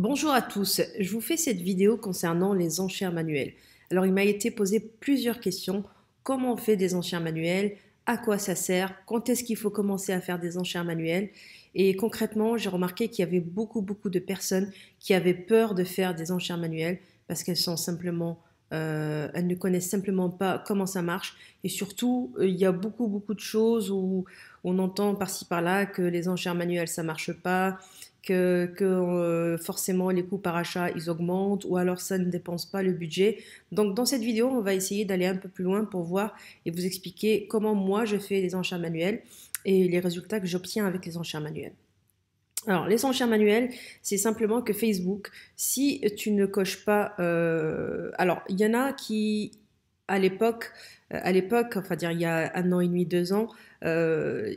Bonjour à tous, je vous fais cette vidéo concernant les enchères manuelles. Alors il m'a été posé plusieurs questions. Comment on fait des enchères manuelles? À quoi ça sert? Quand est-ce qu'il faut commencer à faire des enchères manuelles? Et concrètement, j'ai remarqué qu'il y avait beaucoup de personnes qui avaient peur de faire des enchères manuelles parce qu'elles sont simplement, elles ne connaissent simplement pas comment ça marche. Et surtout, il y a beaucoup de choses où on entend par-ci par-là que les enchères manuelles ça marche pas, que forcément les coûts par achat ils augmentent ou alors ça ne dépense pas le budget. Donc dans cette vidéo, on va essayer d'aller un peu plus loin pour voir et vous expliquer comment moi je fais les enchères manuelles et les résultats que j'obtiens avec les enchères manuelles. Alors, les enchères manuelles, c'est simplement que Facebook, si tu ne coches pas... alors, il y en a qui, enfin dire il y a 1 an et demi, 2 ans,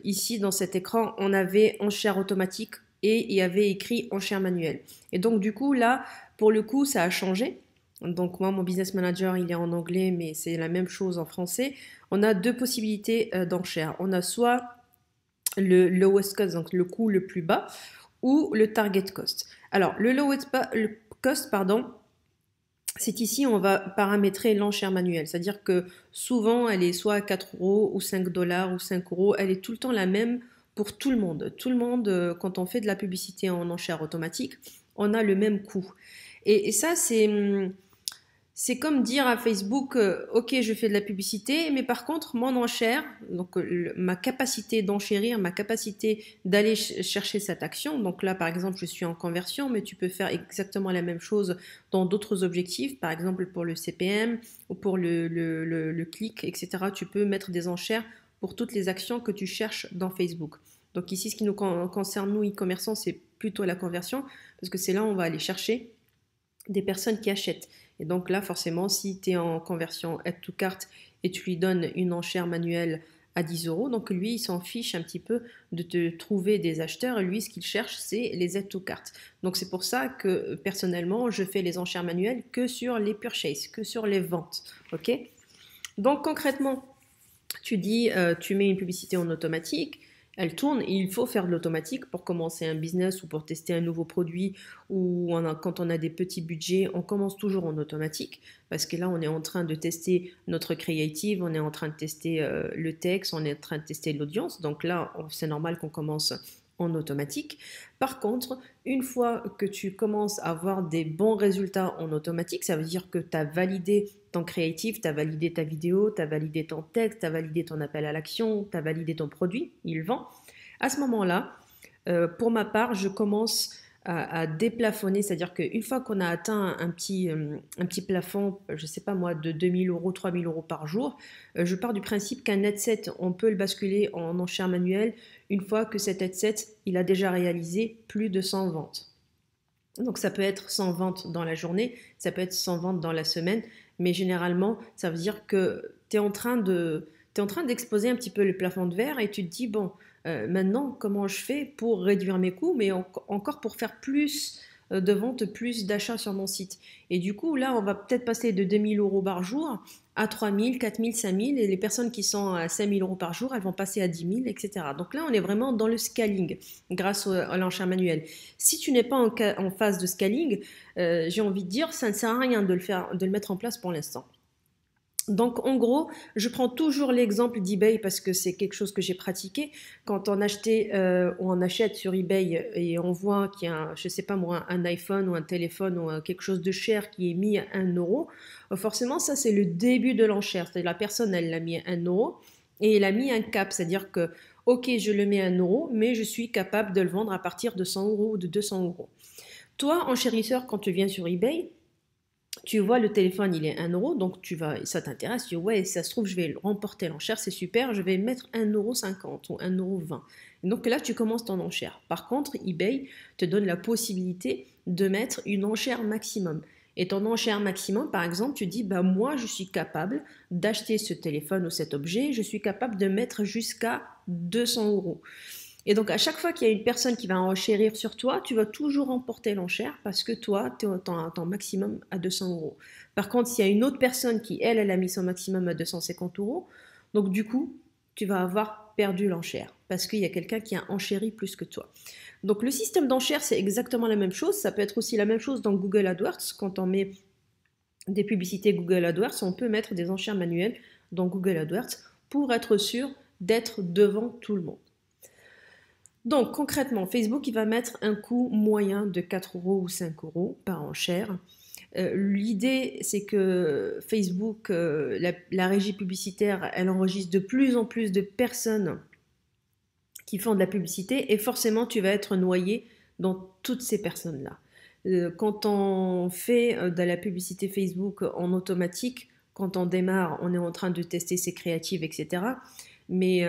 ici dans cet écran, on avait enchères automatiques et il y avait écrit enchères manuelles. Et donc du coup, là, pour le coup, ça a changé. Donc moi, mon business manager, il est en anglais, mais c'est la même chose en français. On a deux possibilités d'enchères. On a soit le lowest cost, donc le coût le plus bas, ou le target cost. Alors, le lowest cost, pardon, c'est ici, on va paramétrer l'enchère manuelle. C'est-à-dire que souvent, elle est soit à 4 euros ou 5 dollars ou 5 euros. Elle est tout le temps la même pour tout le monde. Tout le monde, quand on fait de la publicité en enchère automatique, on a le même coût. Et ça, c'est comme dire à Facebook, ok, je fais de la publicité, mais par contre, mon enchère, donc ma capacité d'enchérir, ma capacité d'aller chercher cette action, donc là, par exemple, je suis en conversion, mais tu peux faire exactement la même chose dans d'autres objectifs, par exemple pour le CPM ou pour le clic, etc. Tu peux mettre des enchères pour toutes les actions que tu cherches dans Facebook. Donc ici, ce qui nous concerne, nous, e-commerçants, c'est plutôt la conversion, parce que c'est là où on va aller chercher des personnes qui achètent. Et donc là, forcément, si tu es en conversion add to cart et tu lui donnes une enchère manuelle à 10 euros, donc lui, il s'en fiche un petit peu de te trouver des acheteurs. Et lui, ce qu'il cherche, c'est les add to cart. Donc c'est pour ça que personnellement, je fais les enchères manuelles que sur les purchases, que sur les ventes. Ok? Donc concrètement, tu dis, tu mets une publicité en automatique, elle tourne et il faut faire de l'automatique pour commencer un business ou pour tester un nouveau produit ou quand on a des petits budgets, on commence toujours en automatique parce que là, on est en train de tester notre creative, on est en train de tester le texte, on est en train de tester l'audience. Donc là, c'est normal qu'on commence en automatique. Par contre, une fois que tu commences à avoir des bons résultats en automatique, ça veut dire que tu as validé ton créatif, tu as validé ta vidéo, tu as validé ton texte, tu as validé ton appel à l'action, tu as validé ton produit, il vend. À ce moment-là, pour ma part, je commence à déplafonner, c'est-à-dire qu'une fois qu'on a atteint un petit plafond, je ne sais pas moi, de 2000 euros, 3000 euros par jour, je pars du principe qu'un headset, on peut le basculer en enchère manuelle une fois que cet headset, il a déjà réalisé plus de 100 ventes. Donc ça peut être 100 ventes dans la journée, ça peut être 100 ventes dans la semaine, mais généralement, ça veut dire que tu es en train d'exposer un petit peu le plafond de verre et tu te dis, bon, maintenant, comment je fais pour réduire mes coûts, mais encore pour faire plus de ventes, plus d'achats sur mon site. Et du coup, là, on va peut-être passer de 2000 euros par jour à 3000, 4000, 5000, et les personnes qui sont à 5000 euros par jour, elles vont passer à 10 000, etc. Donc là, on est vraiment dans le scaling grâce à l'enchère manuelle. Si tu n'es pas en phase de scaling, j'ai envie de dire, ça ne sert à rien de le mettre en place pour l'instant. Donc en gros, je prends toujours l'exemple d'eBay parce que c'est quelque chose que j'ai pratiqué. Quand on on achète sur eBay et on voit qu'il y a, je sais pas moi, un iPhone ou un téléphone ou quelque chose de cher qui est mis à 1 euro, forcément ça c'est le début de l'enchère. C'est-à-dire la personne elle l'a mis à 1 euro et elle a mis un cap, c'est-à-dire que ok je le mets à 1 euro, mais je suis capable de le vendre à partir de 100 euros ou de 200 euros. Toi, enchérisseur, quand tu viens sur eBay, tu vois le téléphone il est 1 euro, donc ça t'intéresse, tu dis ouais, ça se trouve je vais remporter l'enchère, c'est super, je vais mettre 1,50 € ou 1,20 €. Donc là tu commences ton enchère. Par contre, eBay te donne la possibilité de mettre une enchère maximum. Et ton enchère maximum, par exemple, tu dis bah moi je suis capable d'acheter ce téléphone ou cet objet, je suis capable de mettre jusqu'à 200 euros. Et donc, à chaque fois qu'il y a une personne qui va enchérir sur toi, tu vas toujours remporter l'enchère parce que toi, tu as ton maximum à 200 euros. Par contre, s'il y a une autre personne qui, elle a mis son maximum à 250 euros, donc du coup, tu vas avoir perdu l'enchère parce qu'il y a quelqu'un qui a enchéri plus que toi. Donc le système d'enchère, c'est exactement la même chose. Ça peut être aussi la même chose dans Google AdWords. Quand on met des publicités Google AdWords, on peut mettre des enchères manuelles dans Google AdWords pour être sûr d'être devant tout le monde. Donc concrètement, Facebook il va mettre un coût moyen de 4 euros ou 5 euros par enchère. L'idée, c'est que Facebook, la régie publicitaire, elle enregistre de plus en plus de personnes qui font de la publicité et forcément, tu vas être noyé dans toutes ces personnes-là. Quand on fait de la publicité Facebook en automatique, quand on démarre, on est en train de tester ses créatives, etc. Mais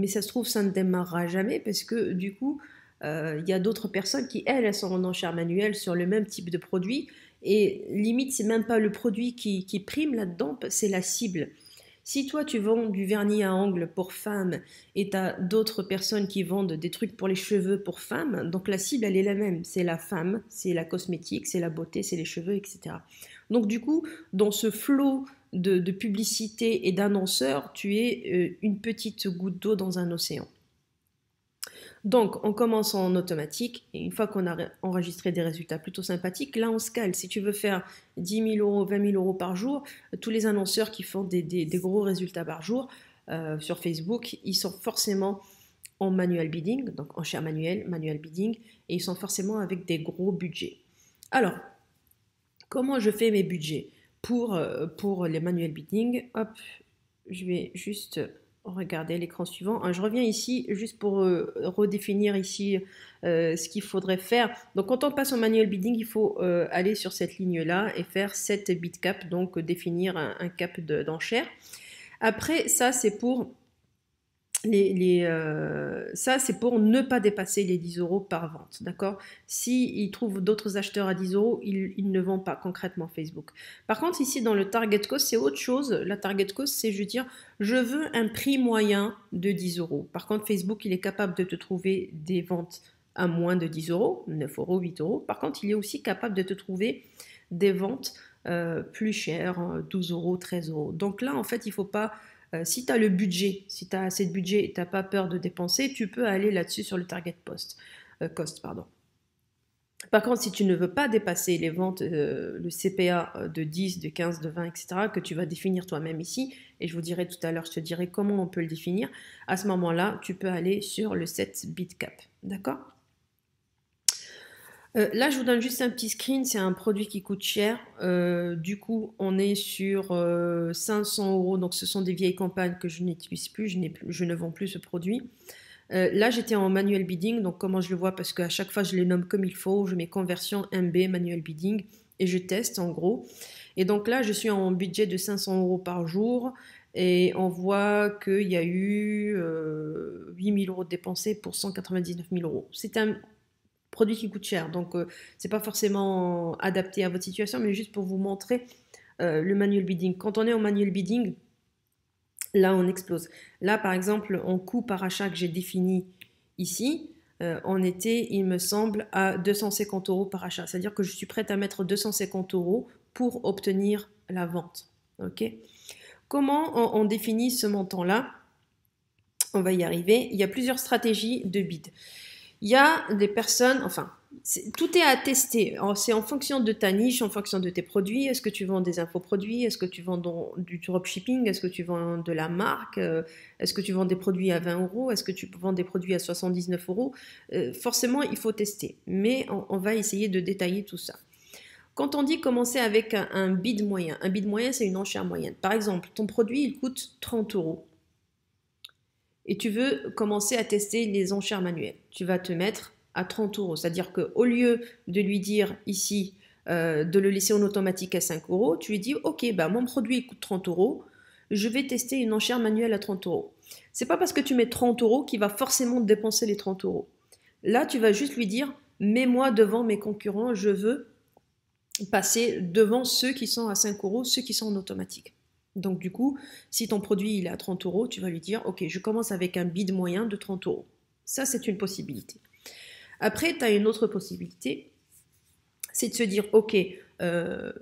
ça se trouve, ça ne démarrera jamais parce que du coup, il y a d'autres personnes qui, elles sont en enchère manuelle sur le même type de produit. Et limite, c'est même pas le produit qui prime là-dedans, c'est la cible. Si toi, tu vends du vernis à ongles pour femmes et tu as d'autres personnes qui vendent des trucs pour les cheveux pour femmes, donc la cible, elle est la même. C'est la femme, c'est la cosmétique, c'est la beauté, c'est les cheveux, etc. Donc du coup, dans ce flot de publicité et d'annonceurs, tu es une petite goutte d'eau dans un océan. Donc, on commence en automatique, et une fois qu'on a enregistré des résultats plutôt sympathiques, là, on scale. Si tu veux faire 10 000 euros, 20 000 euros par jour, tous les annonceurs qui font des gros résultats par jour sur Facebook, ils sont forcément en manual bidding, donc en share manual bidding, et ils sont forcément avec des gros budgets. Alors, comment je fais mes budgets pour les manual bidding? Hop, je vais juste regarder l'écran suivant. Je reviens ici juste pour redéfinir ici ce qu'il faudrait faire. Donc quand on passe au manual bidding, il faut aller sur cette ligne-là et faire 7 bid cap, donc définir un cap d'enchère. Après, ça c'est pour ça, c'est pour ne pas dépasser les 10 euros par vente, d'accord? S'ils trouvent d'autres acheteurs à 10 euros, ils ne vendent pas concrètement Facebook. Par contre, ici, dans le target cost, c'est autre chose. La target cost, c'est, je veux dire, je veux un prix moyen de 10 euros. Par contre, Facebook, il est capable de te trouver des ventes à moins de 10 euros, 9 euros, 8 euros. Par contre, il est aussi capable de te trouver des ventes plus chères, 12 euros, 13 euros. Donc là, en fait, il ne faut pas... si tu as le budget, si tu as assez de budget et tu n'as pas peur de dépenser, tu peux aller là-dessus sur le target cost. Par contre, si tu ne veux pas dépasser les ventes, le CPA de 10, de 15, de 20, etc., que tu vas définir toi-même ici, et je vous dirai tout à l'heure, je te dirai comment on peut le définir, à ce moment-là, tu peux aller sur le 7 bid cap. D'accord ? Là, je vous donne juste un petit screen, c'est un produit qui coûte cher. Du coup, on est sur 500 euros, donc ce sont des vieilles campagnes que je n'utilise plus, je ne vends plus ce produit. Là, j'étais en manual bidding, donc comment je le vois? Parce qu'à chaque fois, je les nomme comme il faut, je mets conversion MB, manual bidding, et je teste en gros. Et donc là, je suis en budget de 500 euros par jour, et on voit qu'il y a eu 8 000 euros de dépensés pour 199 000 euros. C'est un produit qui coûte cher, donc c'est pas forcément adapté à votre situation, mais juste pour vous montrer le manual bidding. Quand on est en manual bidding, là on explose. Là par exemple, en coût par achat que j'ai défini ici, on était, il me semble, à 250 euros par achat. C'est-à-dire que je suis prête à mettre 250 euros pour obtenir la vente. Ok ? Comment on définit ce montant-là? On va y arriver. Il y a plusieurs stratégies de bid. Il y a des personnes, enfin, tout est à tester. C'est en fonction de ta niche, en fonction de tes produits. Est-ce que tu vends des infoproduits? Est-ce que tu vends du dropshipping? Est-ce que tu vends de la marque? Est-ce que tu vends des produits à 20 euros? Est-ce que tu vends des produits à 79 euros? Forcément, il faut tester. Mais on va essayer de détailler tout ça. Quand on dit commencer avec un bid moyen, c'est une enchère moyenne. Par exemple, ton produit, il coûte 30 euros. Et tu veux commencer à tester les enchères manuelles. Tu vas te mettre à 30 euros. C'est-à-dire qu'au lieu de lui dire ici, de le laisser en automatique à 5 euros, tu lui dis, ok, bah, mon produit coûte 30 euros, je vais tester une enchère manuelle à 30 euros. C'est pas parce que tu mets 30 euros qu'il va forcément dépenser les 30 euros. Là, tu vas juste lui dire, mets-moi devant mes concurrents, je veux passer devant ceux qui sont à 5 euros, ceux qui sont en automatique. Donc du coup, si ton produit il est à 30 euros, tu vas lui dire, ok, je commence avec un bid moyen de 30 euros. Ça, c'est une possibilité. Après, tu as une autre possibilité, c'est de se dire, ok,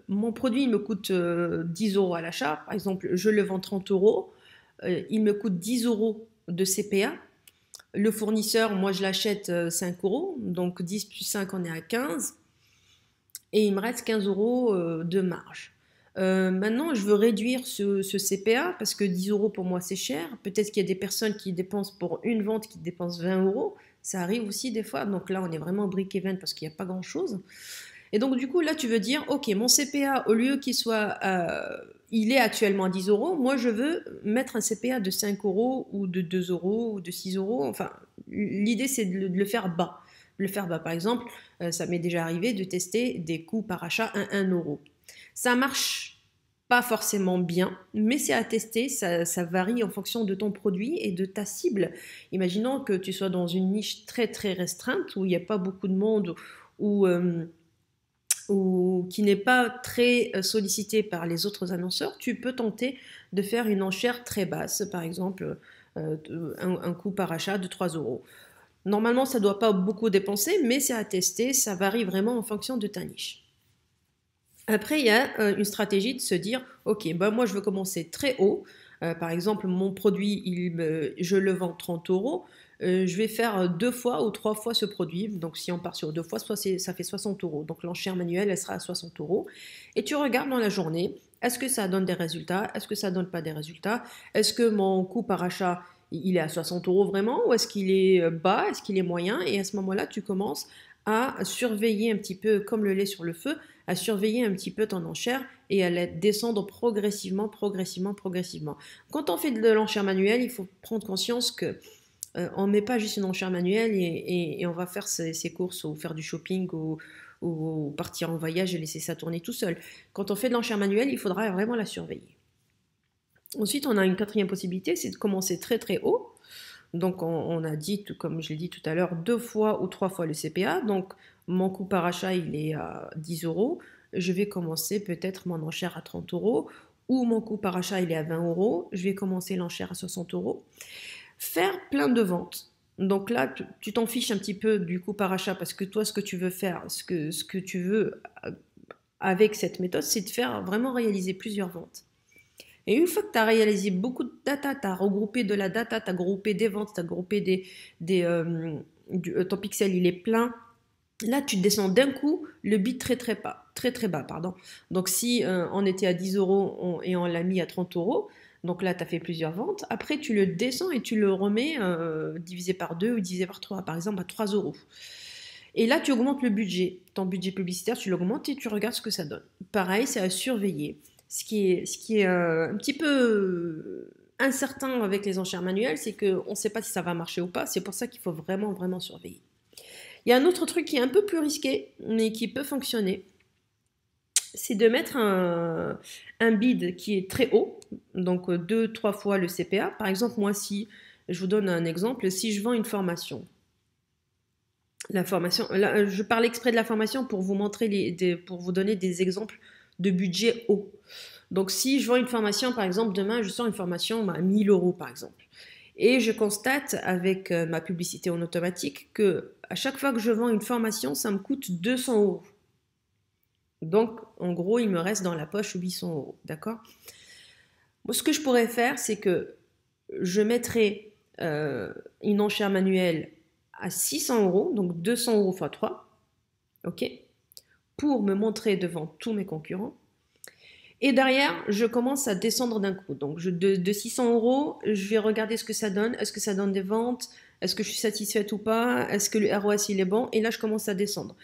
mon produit il me coûte 10 euros à l'achat, par exemple, je le vends 30 euros, il me coûte 10 euros de CPA. Le fournisseur, moi je l'achète 5 euros, donc 10 plus 5 on est à 15 et il me reste 15 euros de marge. Maintenant, je veux réduire ce CPA parce que 10 euros pour moi c'est cher. Peut-être qu'il y a des personnes qui dépensent pour une vente qui dépensent 20 euros. Ça arrive aussi des fois. Donc là, on est vraiment break-even parce qu'il n'y a pas grand-chose. Et donc, du coup, là, tu veux dire, OK, mon CPA, au lieu qu'il soit, il est actuellement à 10 euros, moi, je veux mettre un CPA de 5 euros ou de 2 euros ou de 6 euros. Enfin, l'idée, c'est de le faire bas. Le faire bas, par exemple, ça m'est déjà arrivé de tester des coûts par achat à 1 euro. Ça marche pas forcément bien, mais c'est à tester, ça varie en fonction de ton produit et de ta cible. Imaginons que tu sois dans une niche très très restreinte où il n'y a pas beaucoup de monde, ou ou qui n'est pas très sollicité par les autres annonceurs, tu peux tenter de faire une enchère très basse, par exemple un coût par achat de 3 euros. Normalement, ça ne doit pas beaucoup dépenser, mais c'est à tester, ça varie vraiment en fonction de ta niche. Après, il y a une stratégie de se dire, ok, ben moi je veux commencer très haut. Par exemple, mon produit, je le vends 30 euros. Je vais faire 2 fois ou 3 fois ce produit. Donc, si on part sur 2 fois, ça fait 60 euros. Donc, l'enchère manuelle, elle sera à 60 euros. Et tu regardes dans la journée, est-ce que ça donne des résultats? Est-ce que ça donne pas des résultats? Est-ce que mon coût par achat, il est à 60 euros vraiment? Ou est-ce qu'il est bas? Est-ce qu'il est moyen? Et à ce moment-là, tu commences à surveiller un petit peu, comme le lait sur le feu, à surveiller un petit peu ton enchère et à la descendre progressivement, progressivement, progressivement. Quand on fait de l'enchère manuelle, il faut prendre conscience que on ne met pas juste une enchère manuelle et on va faire ses courses ou faire du shopping ou partir en voyage et laisser ça tourner tout seul. Quand on fait de l'enchère manuelle, il faudra vraiment la surveiller. Ensuite, on a une quatrième possibilité, c'est de commencer très très haut. Donc, on a dit, comme je l'ai dit tout à l'heure, 2 fois ou 3 fois le CPA. Donc, mon coût par achat, il est à 10 euros. Je vais commencer peut-être mon enchère à 30 euros. Ou mon coût par achat, il est à 20 euros. Je vais commencer l'enchère à 60 euros. Faire plein de ventes. Donc là, tu t'en fiches un petit peu du coût par achat parce que toi, ce que tu veux faire, ce que tu veux avec cette méthode, c'est de faire vraiment réaliser plusieurs ventes. Et une fois que tu as réalisé beaucoup de data, tu as regroupé de la data, tu as groupé des ventes, tu as groupé ton pixel, il est plein. Là, tu descends d'un coup le bit très très bas. Très très bas, pardon. Donc si on était à 10 euros et on l'a mis à 30 euros, donc là, tu as fait plusieurs ventes. Après, tu le descends et tu le remets divisé par 2 ou divisé par 3, par exemple à 3 euros. Et là, tu augmentes le budget. Ton budget publicitaire, tu l'augmentes et tu regardes ce que ça donne. Pareil, c'est à surveiller. Ce qui est un petit peu incertain avec les enchères manuelles, c'est qu'on ne sait pas si ça va marcher ou pas. C'est pour ça qu'il faut vraiment, vraiment surveiller. Il y a un autre truc qui est un peu plus risqué, mais qui peut fonctionner. C'est de mettre un bid qui est très haut, donc 2-3 fois le CPA. Par exemple, moi, si je vous donne un exemple, si je vends une formation, la formation, là, je parle exprès de la formation pour vous montrer pour vous donner des exemples de budget haut. Donc, si je vends une formation, par exemple, demain, je sors une formation à 1000 euros, par exemple. Et je constate avec ma publicité en automatique que à chaque fois que je vends une formation, ça me coûte 200 euros. Donc, en gros, il me reste dans la poche 800 euros. D'accord? Moi, ce que je pourrais faire, c'est que je mettrai une enchère manuelle à 600 euros, donc 200 euros x 3, ok, pour me montrer devant tous mes concurrents. Et derrière, je commence à descendre d'un coup. Donc, de 600 euros, je vais regarder ce que ça donne. Est-ce que ça donne des ventes? Est-ce que je suis satisfaite ou pas? Est-ce que le ROS, il est bon? Et là, je commence à descendre.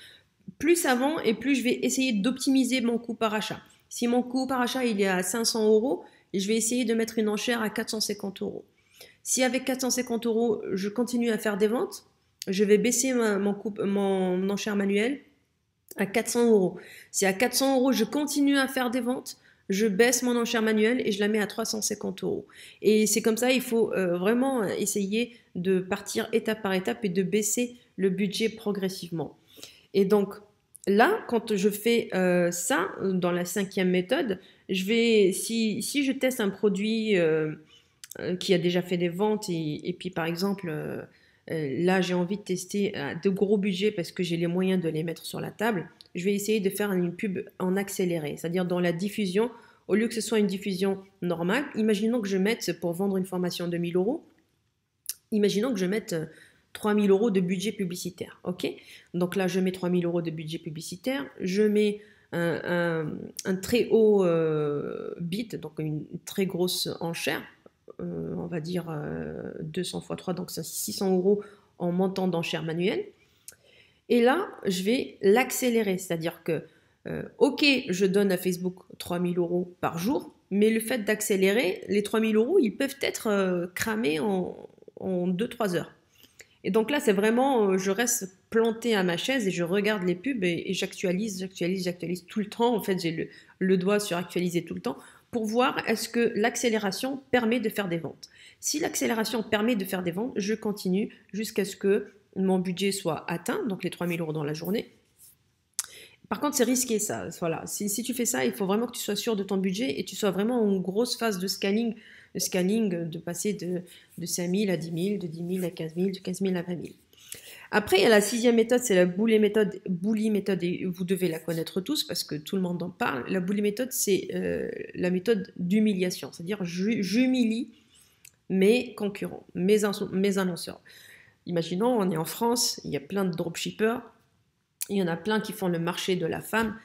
Plus ça vend et plus je vais essayer d'optimiser mon coût par achat. Si mon coût par achat, il est à 500 euros, je vais essayer de mettre une enchère à 450 euros. Si avec 450 euros, je continue à faire des ventes, je vais baisser mon enchère manuelle à 400 euros. Si à 400 euros, je continue à faire des ventes, je baisse mon enchère manuelle et je la mets à 350 euros. Et c'est comme ça, il faut vraiment essayer de partir étape par étape et de baisser le budget progressivement. Et donc, là, quand je fais ça, dans la 5e méthode, si je teste un produit qui a déjà fait des ventes et puis par exemple, là j'ai envie de tester de gros budgets parce que j'ai les moyens de les mettre sur la table, je vais essayer de faire une pub en accéléré, c'est-à-dire dans la diffusion, au lieu que ce soit une diffusion normale, imaginons que je mette pour vendre une formation de 1000 euros, Imaginons que je mette 3 000 euros de budget publicitaire. Ok. Donc là, je mets 3 000 euros de budget publicitaire. Je mets un très haut bid, donc une très grosse enchère. On va dire 200 x 3, donc c'est 600 euros en montant d'enchère manuelle. Et là, je vais l'accélérer, c'est-à-dire que, ok, je donne à Facebook 3 000 euros par jour, mais le fait d'accélérer, les 3 000 euros, ils peuvent être cramés en 2-3 heures. Et donc là, c'est vraiment, je reste plantée à ma chaise et je regarde les pubs et j'actualise tout le temps. En fait, j'ai le doigt sur actualiser tout le temps pour voir est-ce que l'accélération permet de faire des ventes. Si l'accélération permet de faire des ventes, je continue jusqu'à ce que mon budget soit atteint, donc les 3 000 euros dans la journée. Par contre, c'est risqué ça. Voilà. Si tu fais ça, il faut vraiment que tu sois sûr de ton budget et tu sois vraiment en grosse phase de scanning, de passer de 5 000 à 10 000, de 10 000 à 15 000, de 15 000 à 20 000. Après, il y a la 6e méthode, c'est la bully méthode. Bully méthode, et vous devez la connaître tous parce que tout le monde en parle. La bully méthode, c'est la méthode d'humiliation, c'est-à-dire j'humilie mes concurrents, mes annonceurs. Imaginons, on est en France, il y a plein de dropshippers, il y en a plein qui font le marché de la femme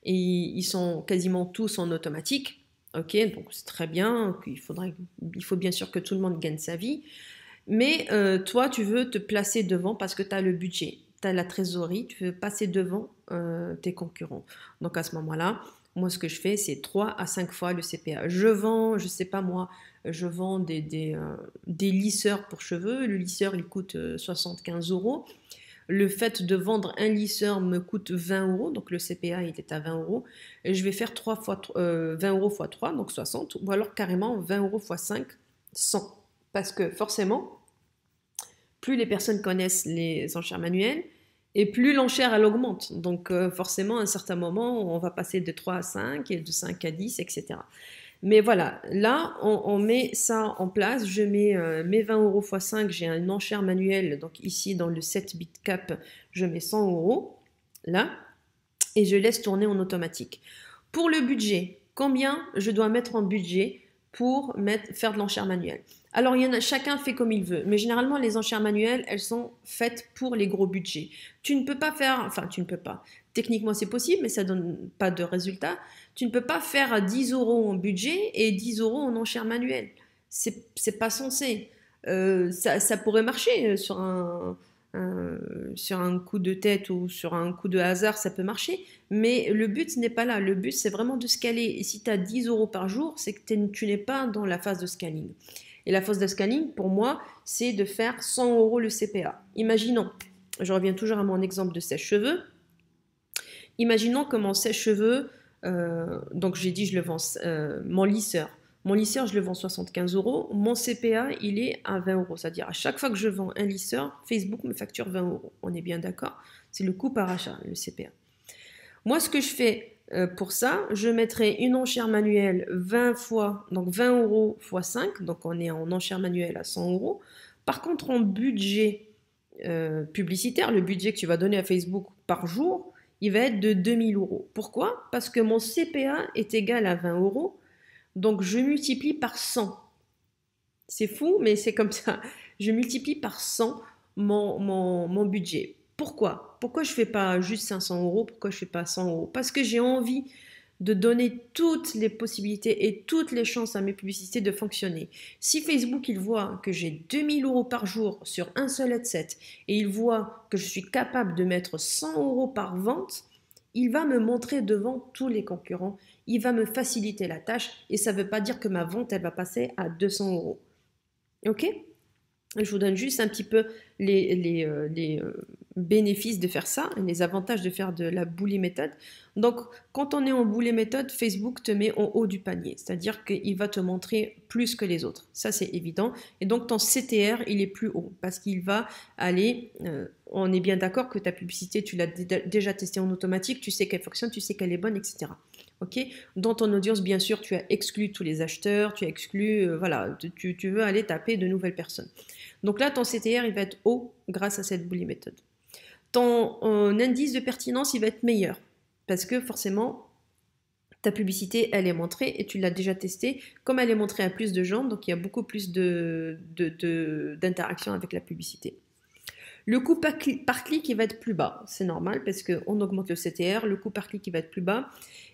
et ils sont quasiment tous en automatique. Ok, donc c'est très bien, il faut bien sûr que tout le monde gagne sa vie. Mais toi, tu veux te placer devant parce que tu as le budget, tu as la trésorerie, tu veux passer devant tes concurrents. Donc à ce moment-là, moi, ce que je fais, c'est 3 à 5 fois le CPA. Je vends, je sais pas moi, je vends des lisseurs pour cheveux. Le lisseur, il coûte 75 euros. Le fait de vendre un lisseur me coûte 20 euros, donc le CPA il est à 20 euros. Et je vais faire 20 euros x 3, donc 60, ou alors carrément 20 euros x 5, 100. Parce que forcément, plus les personnes connaissent les enchères manuelles, et plus l'enchère elle augmente. Donc forcément, à un certain moment, on va passer de 3 à 5, et de 5 à 10, etc. Mais voilà, là, on met ça en place. Je mets mes 20 euros x 5, j'ai une enchère manuelle. Donc ici, dans le 7 bit cap, je mets 100 euros, là, et je laisse tourner en automatique. Pour le budget, combien je dois mettre en budget pour faire de l'enchère manuelle? Alors, chacun fait comme il veut, mais généralement, les enchères manuelles, elles sont faites pour les gros budgets. Tu ne peux pas faire, enfin, tu ne peux pas. Techniquement, c'est possible, mais ça ne donne pas de résultat. Tu ne peux pas faire 10 euros en budget et 10 euros en enchère manuelle. C'est pas censé. Ça pourrait marcher sur un coup de tête ou sur un coup de hasard, ça peut marcher, mais le but n'est pas là. Le but, c'est vraiment de scaler. Et si tu as 10 euros par jour, c'est que tu n'es pas dans la phase de scaling. Et la phase de scaling, pour moi, c'est de faire 100 euros le CPA. Imaginons, je reviens toujours à mon exemple de sèche-cheveux. Imaginons que mon sèche-cheveux, donc j'ai dit je le vends, mon lisseur, je le vends 75 euros. Mon CPA, il est à 20 euros. C'est-à-dire, à chaque fois que je vends un lisseur, Facebook me facture 20 euros. On est bien d'accord? C'est le coût par achat, le CPA. Moi, ce que je fais pour ça, je mettrai une enchère manuelle 20 fois, donc 20 euros x 5. Donc, on est en enchère manuelle à 100 euros. Par contre, en budget publicitaire, le budget que tu vas donner à Facebook par jour, il va être de 2000 euros. Pourquoi? Parce que mon CPA est égal à 20 euros. Donc, je multiplie par 100. C'est fou, mais c'est comme ça. Je multiplie par 100 mon budget. Pourquoi? Pourquoi je ne fais pas juste 500 euros? Pourquoi je ne fais pas 100 euros? Parce que j'ai envie de donner toutes les possibilités et toutes les chances à mes publicités de fonctionner. Si Facebook, il voit que j'ai 2000 euros par jour sur un seul headset et il voit que je suis capable de mettre 100 euros par vente, il va me montrer devant tous les concurrents, il va me faciliter la tâche et ça ne veut pas dire que ma vente, elle va passer à 200 euros. Ok? Je vous donne juste un petit peu les bénéfices de faire ça, les avantages de faire de la bully méthode. Donc, quand on est en bully méthode, Facebook te met en haut du panier, c'est-à-dire qu'il va te montrer plus que les autres. Ça, c'est évident. Et donc, ton CTR, il est plus haut parce qu'il va aller... on est bien d'accord que ta publicité, tu l'as déjà testée en automatique, tu sais qu'elle fonctionne, tu sais qu'elle est bonne, etc. Okay. Dans ton audience, bien sûr, tu as exclu tous les acheteurs, tu as exclu, voilà, tu veux aller taper de nouvelles personnes. Donc là, ton CTR, il va être haut grâce à cette bully méthode. Ton indice de pertinence, il va être meilleur parce que forcément, ta publicité, elle est montrée et tu l'as déjà testée. Comme elle est montrée à plus de gens, donc il y a beaucoup plus d'interaction avec la publicité. Le coût par clic, il va être plus bas. C'est normal parce qu'on augmente le CTR, le coût par clic, il va être plus bas.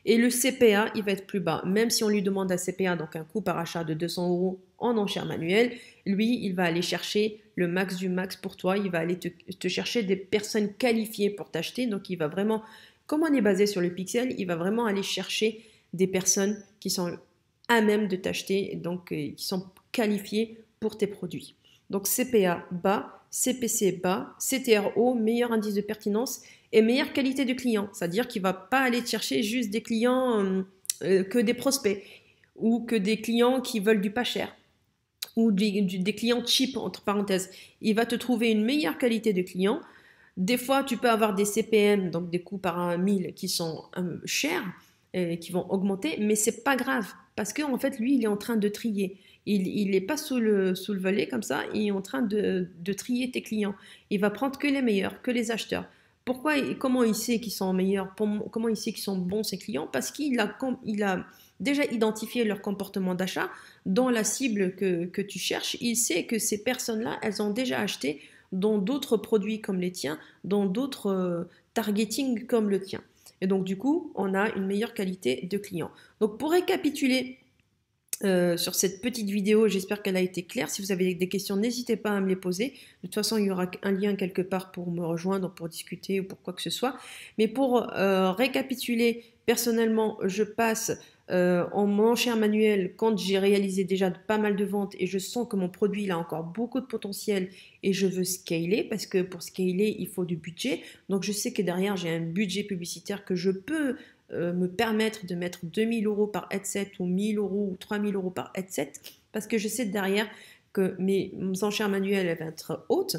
Et le CPA, il va être plus bas. Même si on lui demande un CPA, donc un coût par achat de 200 € en enchère manuelle, lui, il va aller chercher le max du max pour toi. Il va aller te chercher des personnes qualifiées pour t'acheter. Donc, il va vraiment, comme on est basé sur le pixel, il va vraiment aller chercher des personnes qui sont à même de t'acheter, donc qui sont qualifiées pour tes produits. Donc, CPA bas, CPC bas, CTR haut, meilleur indice de pertinence et meilleure qualité de client. C'est-à-dire qu'il ne va pas aller chercher juste des clients que des prospects ou que des clients qui veulent du pas cher ou des clients cheap, entre parenthèses. Il va te trouver une meilleure qualité de client. Des fois, tu peux avoir des CPM, donc des coûts par 1000 qui sont chers, qui vont augmenter, mais c'est pas grave parce qu'en fait, lui, il est en train de trier. Il n'est pas sous le volet comme ça, il est en train de trier tes clients. Il va prendre que les meilleurs, que les acheteurs. Pourquoi et comment il sait qu'ils sont meilleurs, comment il sait qu'ils sont bons ses clients? Parce qu'il a déjà identifié leur comportement d'achat dans la cible que tu cherches. Il sait que ces personnes-là, elles ont déjà acheté dans d'autres produits comme les tiens, dans d'autres targeting comme le tien. Et donc du coup, on a une meilleure qualité de client. Donc pour récapituler sur cette petite vidéo, j'espère qu'elle a été claire. Si vous avez des questions, n'hésitez pas à me les poser. De toute façon, il y aura un lien quelque part pour me rejoindre, pour discuter ou pour quoi que ce soit. Mais pour récapituler, personnellement, je passe en enchère manuelle quand j'ai réalisé déjà pas mal de ventes et je sens que mon produit il a encore beaucoup de potentiel et je veux scaler parce que pour scaler, il faut du budget. Donc je sais que derrière, j'ai un budget publicitaire que je peux me permettre de mettre 2000 € par headset ou 1000 € ou 3000 € par headset parce que je sais derrière que mes enchères manuelles vont être hautes,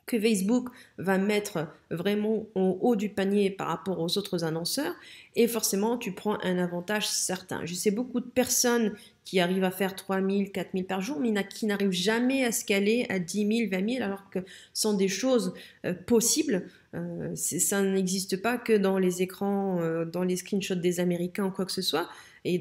que Facebook va mettre vraiment en haut du panier par rapport aux autres annonceurs et forcément tu prends un avantage certain. Je sais beaucoup de personnes qui arrivent à faire 3000, 4000 par jour mais qui n'arrivent jamais à scaler à 10 000, 20 000 alors que ce sont des choses possibles. Ça n'existe pas que dans les écrans, dans les screenshots des Américains ou quoi que ce soit. Et